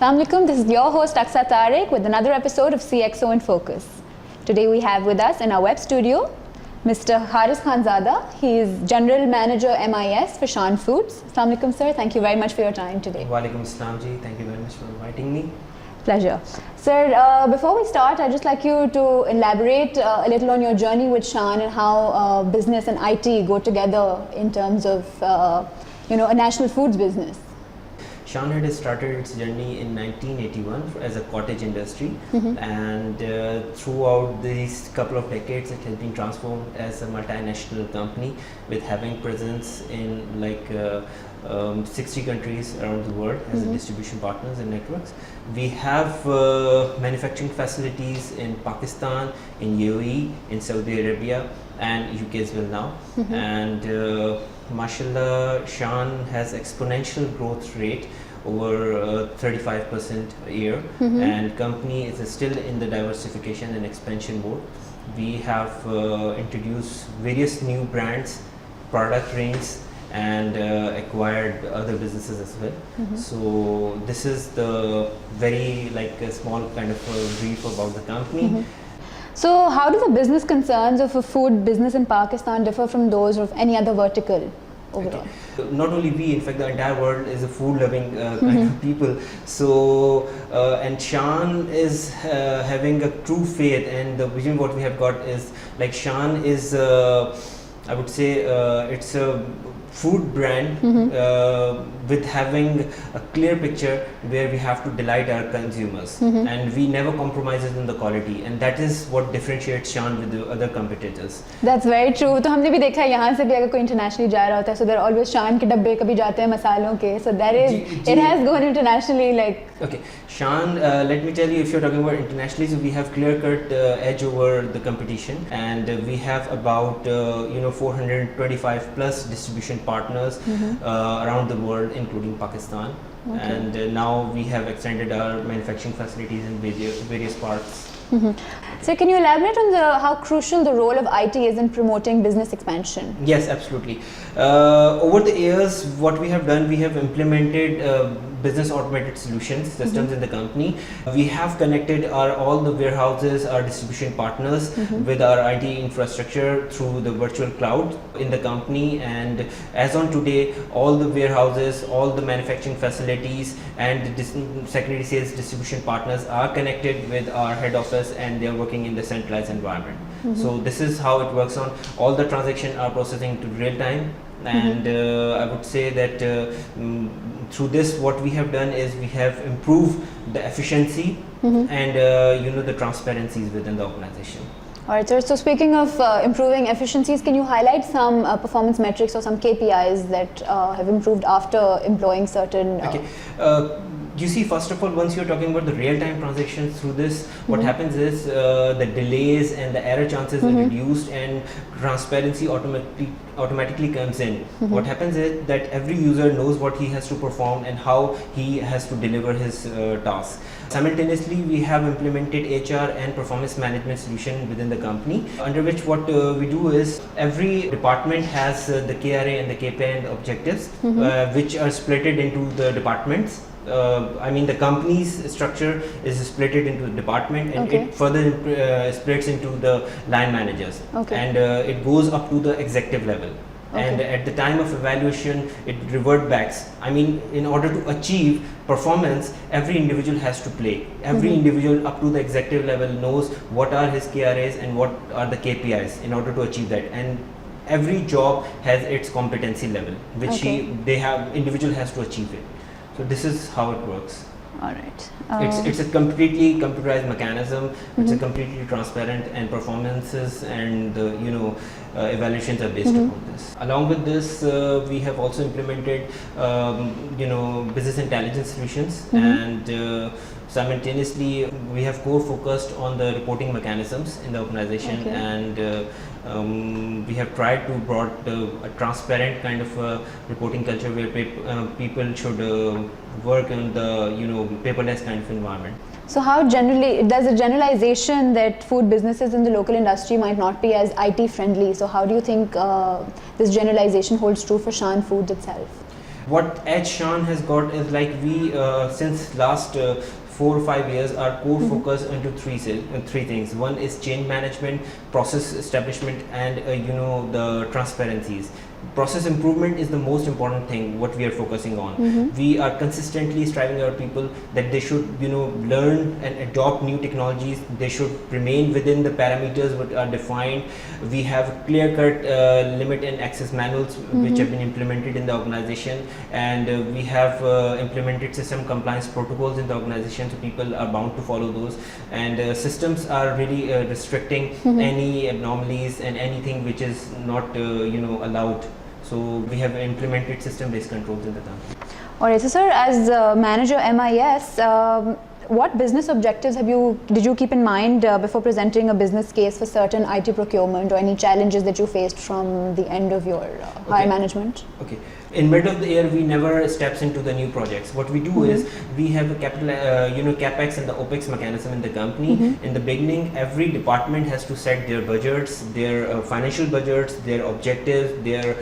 Assalamu alaikum, this is your host Aksa Tariq with another episode of CXO in Focus. Today we have with us in our web studio Mr. Haris Khanzada. He is General Manager MIS for Shan Foods. Assalamu alaikum sir, thank you very much for your time today. Walaikum Assalam ji, thank you very much for inviting me. Pleasure. Sir, before we start, I'd just like you to elaborate a little on your journey with Shan and how business and IT go together in terms of a national foods business. Shan had started its journey in 1981 as a cottage industry, and throughout these couple of decades it has been transformed as a multinational company with having presence in 60 countries around the world as a distribution partners and networks. We have manufacturing facilities in Pakistan, in UAE, in Saudi Arabia and UK as well now, and mashallah, Shan has exponential growth rate over 35% a year, and company is still in the diversification and expansion mode. We have introduced various new brands, product range, and acquired other businesses as well. So this is the very a small kind of brief about the company. So how do the business concerns of a food business in Pakistan differ from those of any other vertical overall? Okay. Not only we, in fact the entire world is a food loving kind of people. So and Shan is having a true faith, and the vision what we have got is Shan is I would say it's a food brand with having a clear picture where we have to delight our consumers, and we never compromises in the quality, and that is what differentiates Shan with the other competitors. That's very true. तो हमने भी देखा है यहाँ से भी अगर कोई internationally जा रहा होता है, so there are always Shan के डब्बे कभी जाते हैं मसालों के, so that is it has gone internationally Okay, Shan, let me tell you, if you're talking about internationally, so we have clear-cut edge over the competition, and we have about 425 plus distribution partners around the world, including Pakistan. Okay. And now we have extended our manufacturing facilities in various parts. So can you elaborate on how crucial the role of IT is in promoting business expansion? Yes, absolutely. Over the years, what we have done, we have implemented business automated solutions systems in the company. We have connected all the warehouses, our distribution partners with our IT infrastructure through the virtual cloud in the company, and as on today all the warehouses, all the manufacturing facilities and the secondary sales distribution partners are connected with our head office, and they are working in the centralized environment. So this is how it works on. All the transactions are processing to real time, and I would say that through this what we have done is we have improved the efficiency and the transparencies within the organization. Alright sir, so speaking of improving efficiencies, can you highlight some performance metrics or some KPIs that have improved after employing certain you see, first of all, once you're talking about the real-time transactions through this, what happens is the delays and the error chances are reduced, and transparency automatically comes in. What happens is that every user knows what he has to perform and how he has to deliver his task. Simultaneously, we have implemented HR and performance management solution within the company, under which what we do is every department has the KRA and the KPI and the objectives, which are splitted into the departments. I mean, the company's structure is split into the department, and it further splits into the line managers, and it goes up to the executive level. And at the time of evaluation, it revert backs. I mean, in order to achieve performance, every individual has to play. Every individual up to the executive level knows what are his KRAs and what are the KPIs in order to achieve that. And every job has its competency level, which individual has to achieve it. So this is how it works. All right. It's a completely computerized mechanism. It's a completely transparent, and performances and the evaluations are based upon this. Along with this, we have also implemented business intelligence solutions, and simultaneously we have core focused on the reporting mechanisms in the organization, and we have tried to brought a transparent kind of reporting culture where people should work in the paperless kind of environment. So how generally, there's a generalization that food businesses in the local industry might not be as IT friendly. So how do you think this generalization holds true for Shan Foods itself? What edge Shan has got is like we since last 4 or 5 years, our core focus into three things. One is change management, process establishment, and the transparencies. Process improvement is the most important thing what we are focusing on. We are consistently striving our people that they should learn and adopt new technologies. They should remain within the parameters what are defined. We have clear cut limit and access manuals which have been implemented in the organization, and we have implemented system compliance protocols in the organization, so people are bound to follow those, and systems are really restricting any anomalies and anything which is not allowed. So we have implemented system-based controls in the company. All right, so sir, as manager MIS, what business objectives did you keep in mind before presenting a business case for certain IT procurement, or any challenges that you faced from the end of your higher management? Okay. In middle of the year, we never steps into the new projects. What we do is we have a capital, capex and the opex mechanism in the company. In the beginning, every department has to set their budgets, their financial budgets, their objectives, their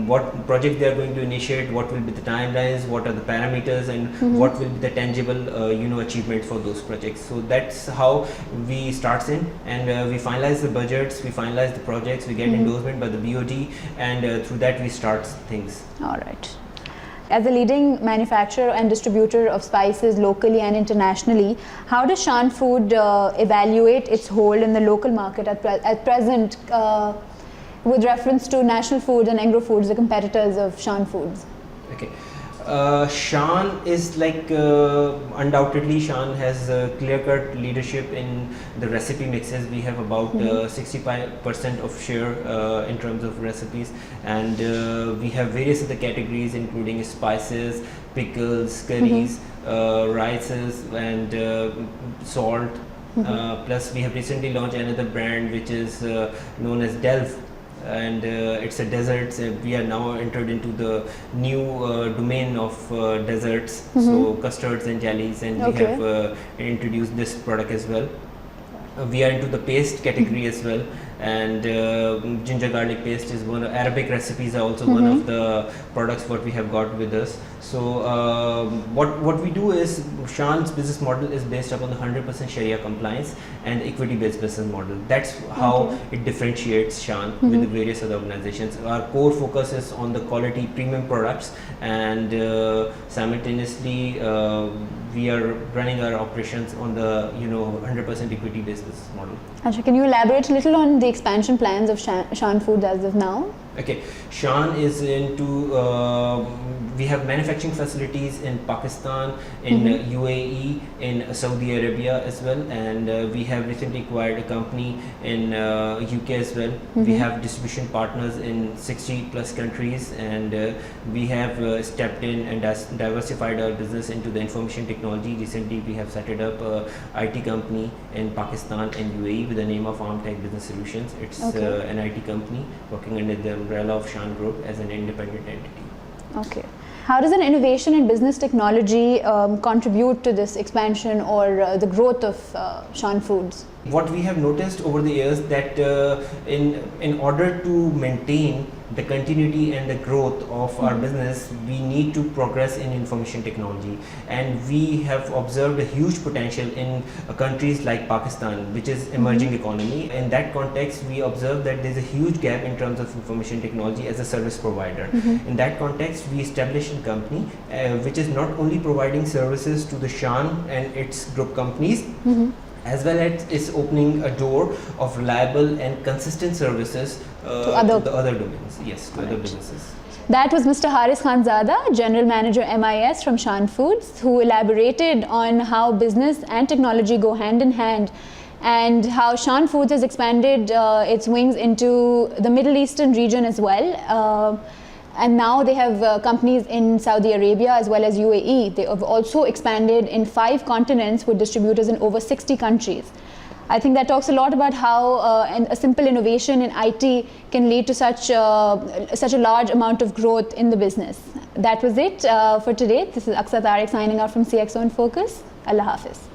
what project they are going to initiate, what will be the timelines, what are the parameters, and what will be the tangible achievements for those projects. So that's how we start in, and we finalize the budgets, we finalize the projects, we get endorsement by the BOD, and through that we start things. All right. As a leading manufacturer and distributor of spices locally and internationally, how does Shan Food evaluate its hold in the local market at present with reference to National Foods and Agro Foods, the competitors of Shan Foods? Okay. Shan is like undoubtedly Shan has clear-cut leadership in the recipe mixes. We have about 65% of share in terms of recipes, and we have various other categories including spices, pickles, curries, rices, and salt. Plus we have recently launched another brand which is known as Delve, and it's a desserts. We are now entered into the new domain of desserts, so custards and jellies, and we have introduced this product as well. We are into the paste category as well, and ginger garlic paste is one of Arabic recipes are also one of the products what we have got with us. So what we do is Shan's business model is based upon the 100% Sharia compliance and equity based business model. That's how it differentiates Shan with the various other organizations. Our core focus is on the quality premium products, and simultaneously we are running our operations on the 100% equity based business model. Asha, can you elaborate a little on the expansion plans of Shan Foods as of now? Okay, Shan is into we have manufacturing facilities in Pakistan, in UAE, in Saudi Arabia as well, and we have recently acquired a company in UK as well. We have distribution partners in 60 plus countries, and we have stepped in and diversified our business into the information technology. Recently we have set up a IT company in Pakistan and UAE with the name of Armtech Business Solutions. It's an IT company working under the umbrella of Shan Group as an independent entity. Okay. How does an innovation in business technology contribute to this expansion or the growth of Shan Foods? What we have noticed over the years that in order to maintain the continuity and the growth of our business, we need to progress in information technology, and we have observed a huge potential in countries like Pakistan, which is emerging economy. In that context, we observe that there is a huge gap in terms of information technology as a service provider. In that context, we established a company which is not only providing services to the Shan and its group companies, as well as it's opening a door of reliable and consistent services to the other domains. Yes, to other businesses. That was Mr. Haris Khanzada, General Manager MIS from Shan Foods, who elaborated on how business and technology go hand in hand, and how Shan Foods has expanded its wings into the Middle Eastern region as well. And now they have companies in Saudi Arabia as well as UAE. They have also expanded in 5 continents with distributors in over 60 countries. I think that talks a lot about how a simple innovation in IT can lead to such a large amount of growth in the business. That was it for today. This is Aqsa Tariq signing out from CXO in Focus. Allah Hafiz.